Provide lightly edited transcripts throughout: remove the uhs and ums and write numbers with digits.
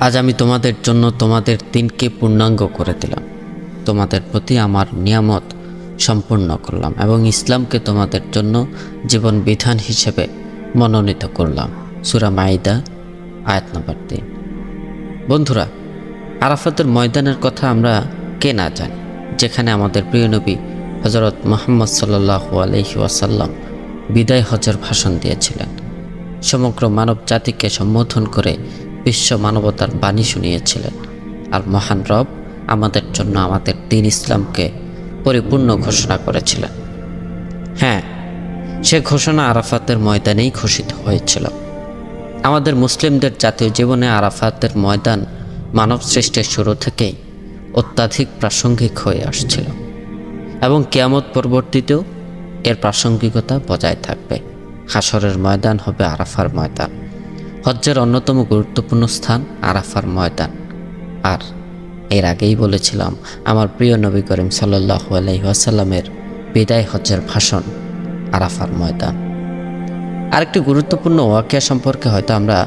আজ আমি তোমাদের জন্য তোমাদের দিনকে পূর্ণাঙ্গ করে দিলাম, তোমাদের প্রতি আমার নিয়ামত সম্পূর্ণ করলাম এবং ইসলামকে তোমাদের জন্য জীবন বিধান হিসেবে মনোনীত করলাম। সূরা মাইদা আয়াত নম্বর 3। বন্ধুরা, আরাফাতের ময়দানের কথা আমরা কে না জানি, যেখানে আমাদের প্রিয় নবী হযরত মুহাম্মদ সাল্লাল্লাহু আলাইহি ওয়াসাল্লাম বিদায় হজের ভাষণ দিয়েছিলেন। সমগ্র মানব জাতিকে সম্বোধন করে বিশ্ব মানবতার বাণী শুনিয়েছিলেন। আর মহান রব আমাদের জন্য আমাদের দ্বীন ইসলামকে পরিপূর্ণ ঘোষণা করেছিলেন। হ্যাঁ, সে ঘোষণা আরাফাতের ময়দানেই ঘোষিত হয়েছিল। আমাদের মুসলিমদের জাতীয় জীবনে আরাফাতের ময়দান মানব সৃষ্টির শুরু থেকেই অত্যাধিক প্রাসঙ্গিক হয়ে আসছিল এবং কিয়ামত পরবর্তীতেও এর প্রাসঙ্গিকতা বজায় থাকবে। হাশরের ময়দান হবে আরাফার ময়দান। হজ্জের অন্যতম গুরুত্বপূর্ণ স্থান আরাফার ময়দান। আর এর আগেই বলেছিলাম, আমার প্রিয় নবী করিম সাল্লাল্লাহু আলাইহি ওয়াসাল্লামের বিদায় হজ্জের ভাষণ আরাফার ময়দান। আরেকটি গুরুত্বপূর্ণ ওয়াকিয়া সম্পর্কে হয়তো আমরা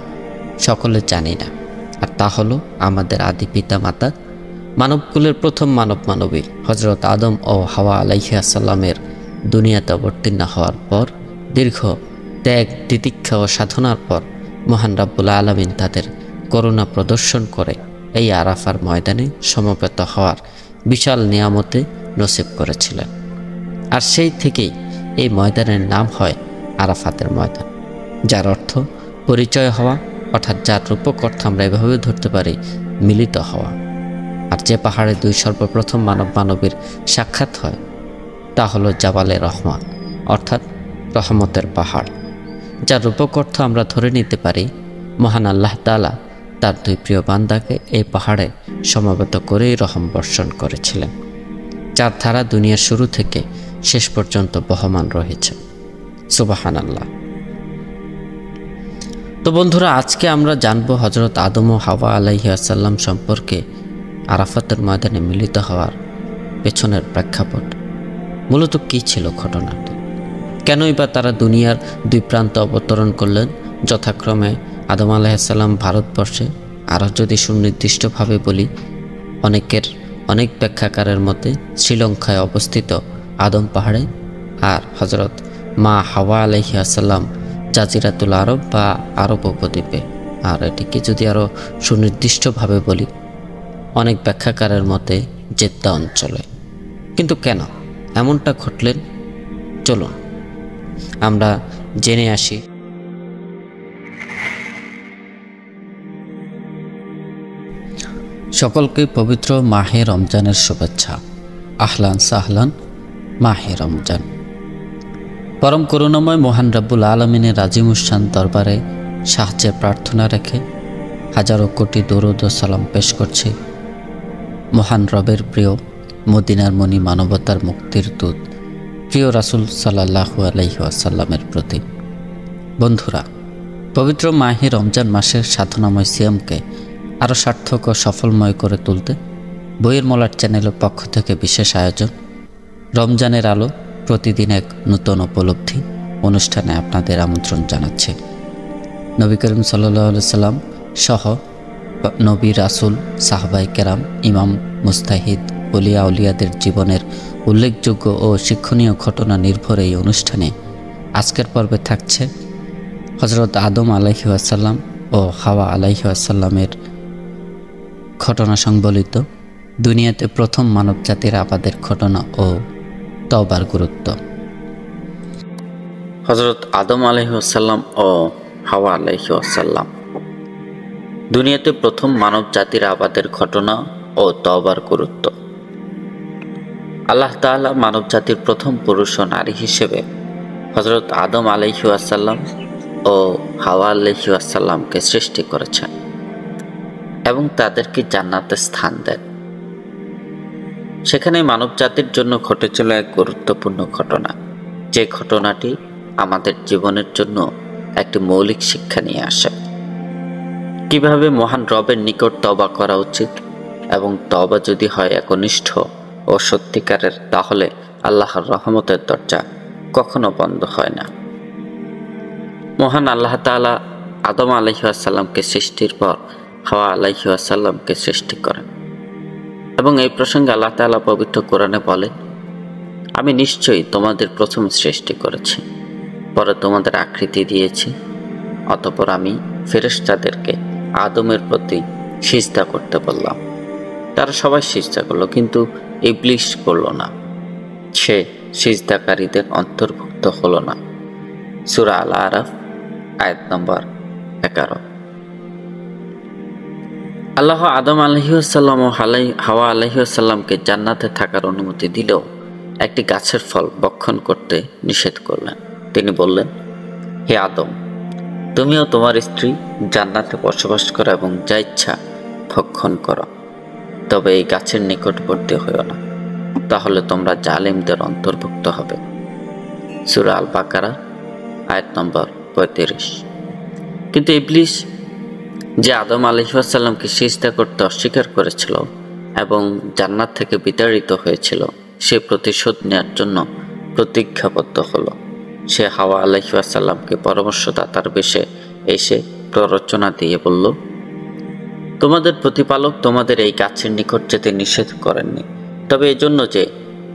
সকলে জানি না, আর তা হলো আমাদের আদি পিতা মাতা মানবকুলের প্রথম মানবী হযরত আদম ও হাওয়া আলাইহিস সালামের দুনিয়াতে অবতীর্ণ হওয়ার পর দীর্ঘ ত্যাগ, তিতিক্ষা ও সাধনার পর মহান রাব্বুল আলামিন তাদের করুণা প্রদর্শন করে এই আরাফার ময়দানে সমবেত হওয়ার বিশাল নিয়ামতে নসিব করেছিলেন। আর সেই থেকেই এই ময়দানের নাম হয় আরাফাতের ময়দান, যার অর্থ পরিচয় হওয়া, অর্থাৎ যার রূপক অর্থ আমরা এভাবে ধরতে পারি মিলিত হওয়া। আর যে পাহাড়ে দুই সর্বপ্রথম মানবীর সাক্ষাৎ হয় তা হলো জাবালে রহমান, অর্থাৎ রহমতের পাহাড়, যার রূপক অর্থ আমরা ধরে নিতে পারি মহান আল্লাহ তাআলা তার দুই প্রিয় বান্দাকে এই পাহাড়ে সমবেত করেই রহম বর্ষণ করেছিলেন, যার ধারা দুনিয়ার শুরু থেকে শেষ পর্যন্ত বহমান রয়েছে। সুবহানাল্লাহ। তো বন্ধুরা, আজকে আমরা জানবো হযরত আদম ও হাওয়া আলাইহিস সালাম সম্পর্কে আরাফাতের ময়দানে মিলিত হওয়ার পেছনের প্রেক্ষাপট। মূলত কী ছিল ঘটনাটি? কেনই বা তারা দুনিয়ার দুই প্রান্তে অবতরণ করলেন, যথাক্রমে আদম আলাইহিস সালাম ভারতবর্ষে, আরও যদি সুনির্দিষ্টভাবে বলি অনেক ব্যাখ্যাকারের মতে শ্রীলঙ্কায় অবস্থিত আদম পাহাড়ে, আর হযরত মা হাওয়া আলাইহিস সালাম জাজিরাতুল আরব বা আরব উপদ্বীপে। আর এটিকে যদি আরও সুনির্দিষ্টভাবে বলি অনেক ব্যাখ্যাকারের মতে জেদ্দা অঞ্চলে। কিন্তু কেন এমনটা ঘটলেন, চলুন আমরা জেনে আসি। সকলকে পবিত্র মাহে রমজানের শুভেচ্ছা। আহলান সাহলান মাহে রমজান। পরম করুণাময় মহান রাব্বুল আলামিনের আজিমুশান দরবারে সাহায্যের প্রার্থনা রেখে হাজারো কোটি দরুদ ও সালাম পেশ করছি মহান রবের প্রিয় মদিনার মণি, মানবতার মুক্তির দূত প্রিয় রাসূল সাল্লাল্লাহু আলাইহি ওয়াসাল্লামের প্রতি। বন্ধুরা, পবিত্র মাহে রমজান মাসের সাধনাময় সিয়ামকে আরও সার্থক ও সফলময় করে তুলতে বইয়ের মোলার চ্যানেলের পক্ষ থেকে বিশেষ আয়োজন রমজানের আলো, প্রতিদিন এক নূতন উপলব্ধি অনুষ্ঠানে আপনাদের আমন্ত্রণ জানাচ্ছে। নবী করিম সাল্লাল্লাহু আলাইহি সাল্লাম সহ নবী, রাসূল, সাহাবায়ে কেরাম, ইমাম, মুস্তাহিদ, ওলিয়া উলিয়াদের জীবনের উল্লেখযোগ্য ও শিক্ষণীয় ঘটনা নির্ভর এই অনুষ্ঠানে আজকের পর্বে থাকছে হযরত আদম আলাইহিস সালাম ও হাওয়া আলাইহিস সালামের ঘটনা সংবলিত দুনিয়াতে প্রথম মানবজাতির আবাদের ঘটনা ও তওবার গুরুত্ব। হযরত আদম আলাইহিস সালাম ও হাওয়া আলাইহিস সালাম দুনিয়াতে প্রথম মানব জাতির আবাদের ঘটনা ও তওবার গুরুত্ব। আল্লাহ তাআলা মানব জাতির প্রথম পুরুষ ও নারী হিসেবে হযরত আদম আলাইহিস সালাম ও হাওয়া আলাইহিস সালামকে সৃষ্টি করেছেন এবং তাদেরকে জান্নাতে স্থান দেন। সেখানে মানব জাতির জন্য ঘটেছিল এক গুরুত্বপূর্ণ ঘটনা, যে ঘটনাটি আমাদের জীবনের জন্য একটি মৌলিক শিক্ষা নিয়ে আসে। কিভাবে মহান রবের নিকট তওবা করা উচিত এবং তওবা যদি হয় একনিষ্ঠ ও সত্যিকারের, তাহলে আল্লাহর রহমতের দরজা কখনো বন্ধ হয় না। মহান আল্লাহ তাআলা আদম আলাইহিস সালামকে সৃষ্টির পর হাওয়া আলাইহিস সালামকে সৃষ্টি করেন। এবং এই প্রসঙ্গে আল্লাহ তাআলা পবিত্র কোরআনে বলেন, আমি নিশ্চয়ই তোমাদের প্রথম সৃষ্টি করেছি, পরে তোমাদের আকৃতি দিয়েছি, অতঃপর আমি ফেরেশতাদেরকে আদমের প্রতি সিজদা করতে বললাম। তারা সবাই সিজদা করলো, কিন্তু ইবলিস করলো না। সে সিজদাকারীদের অন্তর্ভুক্ত হলো না। সূরা আল আরাফ আয়াত নম্বর 11। আল্লাহ আদম আলাইহিসসালাম ও হাওয়া আলাইহিসসালামকে জান্নাতে থাকার অনুমতি দিলেও একটি গাছের ফল ভক্ষণ করতে নিষেধ করলেন। তিনি বললেন, হে আদম, তুমিও তোমার স্ত্রী জান্নাতে বসবাস করো এবং যা ইচ্ছা ভক্ষণ করো, তবে এই গাছের নিকটবর্তী হইও না, তাহলে তোমরা জালিমদের অন্তর্ভুক্ত হবে। সূরা আল বাকারা আয়াত নম্বর 35। কিন্তু ইবলিস, যে আদম আলাইহিসসালামকে সিজদা করতে অস্বীকার করেছিল এবং জান্নাত থেকে বিতাড়িত হয়েছিল, সে প্রতিশোধ নেওয়ার জন্য প্রতিজ্ঞাবদ্ধ হলো। সে হাওয়া আলাইহিসসালামকে পরামর্শদাতার বেশে এসে প্ররোচনা দিয়ে বলল, তোমাদের প্রতিপালক তোমাদের এই গাছের নিকট যেতে নিষেধ করেননি, তবে এজন্য যে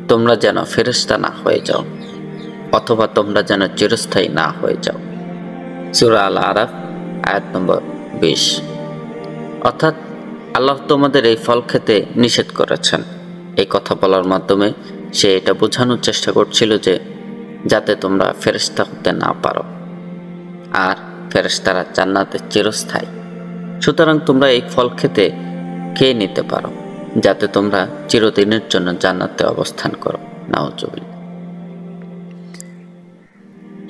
তোমরা যেন ফেরেশতা না হয়ে যাও, অথবা তোমরা যেন চিরস্থায়ী না হয়ে যাও। সূরা আল আরাফ আয়াত নম্বর 20। অর্থাৎ আল্লাহ তোমাদের এই ফল খেতে নিষেধ করেছেন। এই কথা বলার মাধ্যমে সে এটা বোঝানোর চেষ্টা করছিল যে যাতে তোমরা ফেরেশতা হতে না পারো, আর ফেরেশতারা জান্নাতে চিরস্থায়ী। সুতরাং তোমরা এই ফল খেয়ে নিতে পারো, যাতে তোমরা চিরদিনের জন্য জান্নাতে অবস্থান করো। নাউজুবিল্লাহ।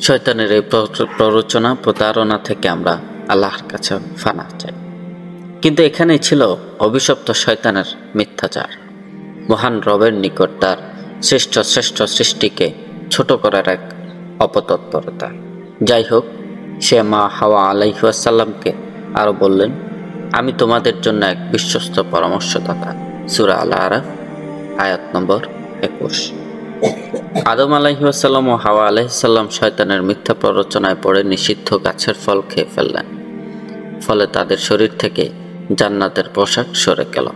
শয়তানের এই প্ররোচনা, প্রতারণা থেকে আমরা আল্লাহর কাছে ফানা চাই। কিন্তু এখানেই ছিল অভিশপ্ত শয়তানের মিথ্যাচার। মহান রবের নিকট তার শ্রেষ্ঠ সৃষ্টিকে ছোট করার এক অপতৎপরতা। যাই হোক, সে মা হাওয়া আলাইহিসসালামকে আরো বললেন, আমি তোমাদের জন্য এক বিশ্বস্ত পরামর্শদাতা। সূরা আল আরাফ আয়াত নম্বর 21। আদম আলাইহিসসালাম ও হাওয়া আলাইহিসসালাম শয়তানের মিথ্যা প্ররোচনায় পড়ে নিষিদ্ধ গাছের ফল খেয়ে ফেললেন। ফলে তাদের শরীর থেকে জান্নাতের পোশাক সরে গেল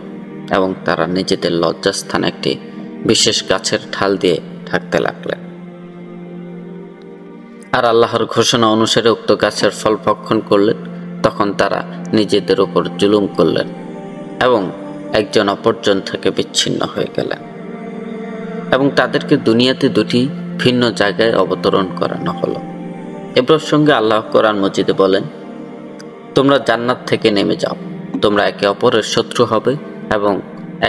এবং তারা নিজেদের লজ্জাস্থানে একটি বিশেষ গাছের ঢাল দিয়ে ঢাকতে লাগলেন। আর আল্লাহর ঘোষণা অনুসারে উক্ত গাছের ফল ভক্ষণ করলেন। তখন তারা নিজেদের উপর জুলুম করলেন এবং একজন অপরজন থেকে বিচ্ছিন্ন হয়ে গেলেন এবং তাদেরকে দুনিয়াতে দুটি ভিন্ন জায়গায় অবতরণ করানো হলো। এ প্রসঙ্গে আল্লাহ কোরআন মজিদে বলেন, তোমরা জান্নাত থেকে নেমে যাও, তোমরা একে অপরের শত্রু হবে এবং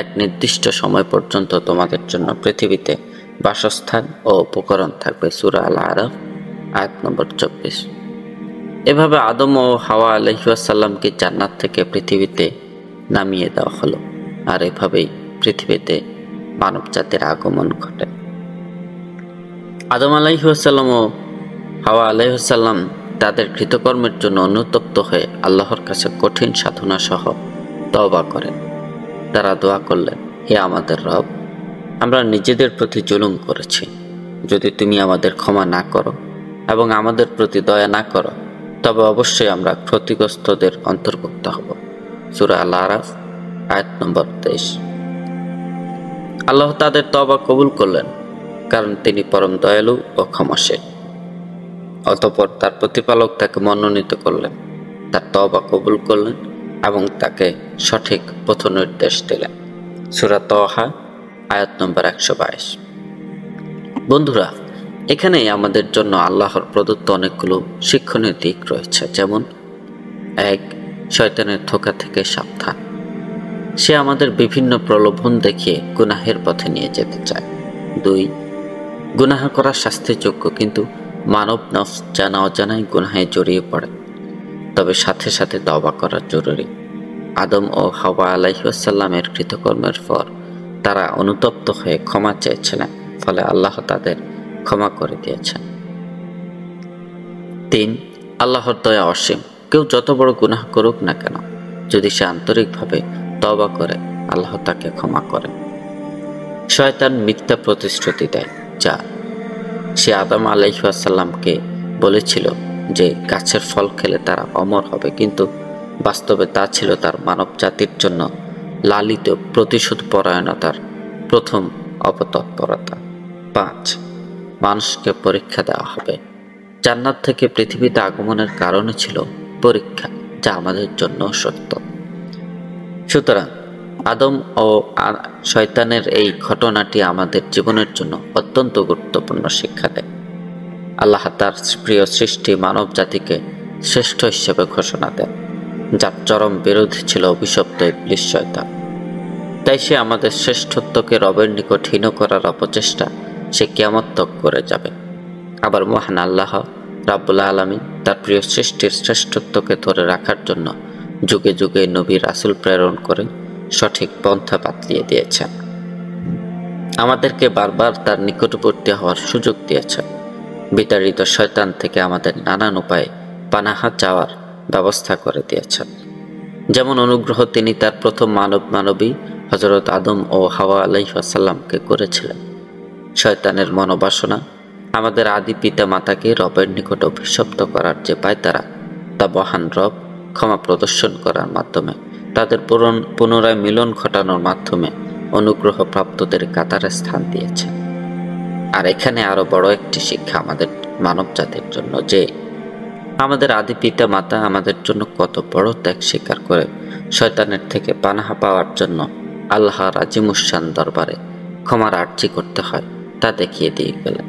এক নির্দিষ্ট সময় পর্যন্ত তোমাদের জন্য পৃথিবীতে বাসস্থান ও উপকরণ থাকবে। সূরা আল আরাফ আয়াত নম্বর 24। এভাবে আদম ও হাওয়া আলাইহিসসালামকে জান্নাত থেকে পৃথিবীতে নামিয়ে দেওয়া হলো, আর এভাবেই পৃথিবীতে মানব জাতির আগমন ঘটে। আদম আলাইহিসসালাম ও হাওয়া আলাইহিসসালাম তাদের কৃতকর্মের জন্য অনুতপ্ত হয়ে আল্লাহর কাছে কঠিন সাধনা সহ তওবা করেন। তারা দোয়া করলেন, হে আমাদের রব, আমরা নিজেদের প্রতি জুলুম করেছি। যদি তুমি আমাদের ক্ষমা না করো এবং আমাদের প্রতি দয়া না করো, তবে অবশ্যই আমরা ক্ষতিগ্রস্তদের অন্তর্ভুক্ত হব। সূরা আল আরাফ আয়াত নম্বর 23। আল্লাহ তাদের তওবা কবুল করলেন, কারণ তিনি পরম দয়ালু ও ক্ষমাশীল। অতঃপর তার প্রতিপালক তাকে মনোনীত করলেন, তার তওবা কবুল করলেন এবং তাকে সঠিক পথ নির্দেশ দিলেন। সূরা তাহা আয়াত নম্বর 122। বন্ধুরা, এখানেই আমাদের জন্য আল্লাহর প্রদত্ত অনেকগুলো শিক্ষণীয় দিক রয়েছে। যেমন 1. শয়তানের ধোঁকা থেকে সাবধান। সে আমাদের বিভিন্ন প্রলোভন দেখিয়ে গুনাহের পথে নিয়ে যেতে চায়। 2. গুনাহ করা শাস্তিযোগ্য, কিন্তু মানব নফস জানা অজানায় গুনাহে জড়িয়ে পড়ে, তবে সাথে সাথে তওবা করা জরুরি। আদম ও হাওয়া আলাইহিসসালামের কৃতকর্মের পর তারা অনুতপ্ত হয়ে ক্ষমা চেয়েছিলেন, ফলে আল্লাহ তাদের ক্ষমা করে দিয়েছেন। 3. আল্লাহর দয়া অসীম। কেউ যত বড় গুনাহ করুক না কেন, যদি সে আন্তরিকভাবে তওবা করে, আল্লাহ তাকে ক্ষমা করেন। শয়তান মিথ্যা প্রতিশ্রুতি দেয়, যা সে আদম আলাইহিসসালামকে বলেছিল যে গাছের ফল খেলে তারা অমর হবে, কিন্তু বাস্তবে তা ছিল তার মানব জাতির জন্য লালিত প্রতিশোধ পরায়ণতার প্রথম অপতৎপরতা। 5. মানুষকে পরীক্ষা দেওয়া হবে। জান্নাত থেকে পৃথিবীতে আগমনের কারণে ছিল পরীক্ষা, যা আমাদের জন্য সত্য। সুতরাং আদম ও শয়তানের এই ঘটনাটি আমাদের জীবনের জন্য অত্যন্ত গুরুত্বপূর্ণ শিক্ষা দেয়। আল্লাহ তার প্রিয় সৃষ্টি মানব জাতিকে শ্রেষ্ঠ হিসেবে ঘোষণা দেন, যার চরম বিরোধী ছিল অভিশপ্ত ইবলিস শয়তান। তাই সে আমাদের শ্রেষ্ঠত্বকে রবের নিকট হীন করার অপচেষ্টা সে কিয়ামত তক করে যাবে। আবার মহান আল্লাহ রাব্বুল আলামিন তার প্রিয় সৃষ্টির শ্রেষ্ঠত্বকে ধরে রাখার জন্য যুগে যুগে নবী রাসূল প্রেরণ করে সঠিক পন্থা বাতলিয়ে দিয়েছেন। আমাদেরকে বারবার তার নিকটবর্তী হওয়ার সুযোগ দিয়েছেন। বিতাড়িত শয়তান থেকে আমাদের নানান উপায়ে পানাহা চাওয়ার ব্যবস্থা করে দিয়েছেন। যেমন অনুগ্রহ তিনি তার প্রথম মানবী হযরত আদম ও হাওয়া আলাইহিস সালামকে করেছিলেন। শয়তানের মনোবাসনা আমাদের আদি পিতা মাতাকে রবের নিকট অভিশপ্ত করার যে পায়তারা, তা মহান রব ক্ষমা প্রদর্শন করার মাধ্যমে, তাদের পুনরায় মিলন ঘটানোর মাধ্যমে অনুগ্রহ প্রাপ্তদের কাতারে স্থান দিয়েছে। আর এখানে আরো বড় একটি শিক্ষা আমাদের মানব জাতির জন্য, যে আমাদের আদি পিতা মাতা আমাদের জন্য কত বড় ত্যাগ স্বীকার করে শয়তানের থেকে পানাহা পাওয়ার জন্য আল্লাহর আজিমুশান দরবারে ক্ষমার আর্জি করতে হয়, তা দেখিয়ে দিয়ে গেলেন।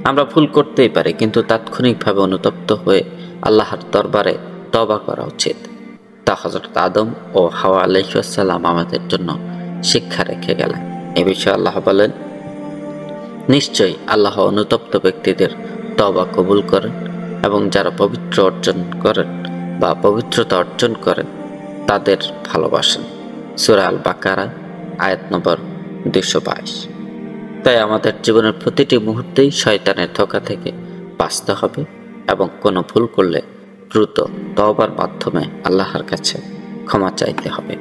আমরা ভুল করতেই পারি, কিন্তু তাৎক্ষণিকভাবে অনুতপ্ত হয়ে আল্লাহর দরবারে তওবা করা উচিত। তা হযরত আদম ও হাওয়া আলাইহিস সালাম আমাদের জন্য শিক্ষা রেখে গেলেন। এ বিষয়ে আল্লাহ বলেন, নিশ্চয়ই আল্লাহ অনুতপ্ত ব্যক্তিদের তওবা কবুল করেন এবং যারা পবিত্রতা অর্জন করেন তাদের ভালোবাসেন। সূরা আল বাকারা আয়াত নম্বর 222। তাই আমাদের জীবনের প্রতিটি মুহূর্তেই শয়তানের ধোঁকা থেকে বাঁচতে হবে এবং কোনো ভুল করলে দ্রুত তওবার মাধ্যমে আল্লাহর কাছে ক্ষমা চাইতে হবে।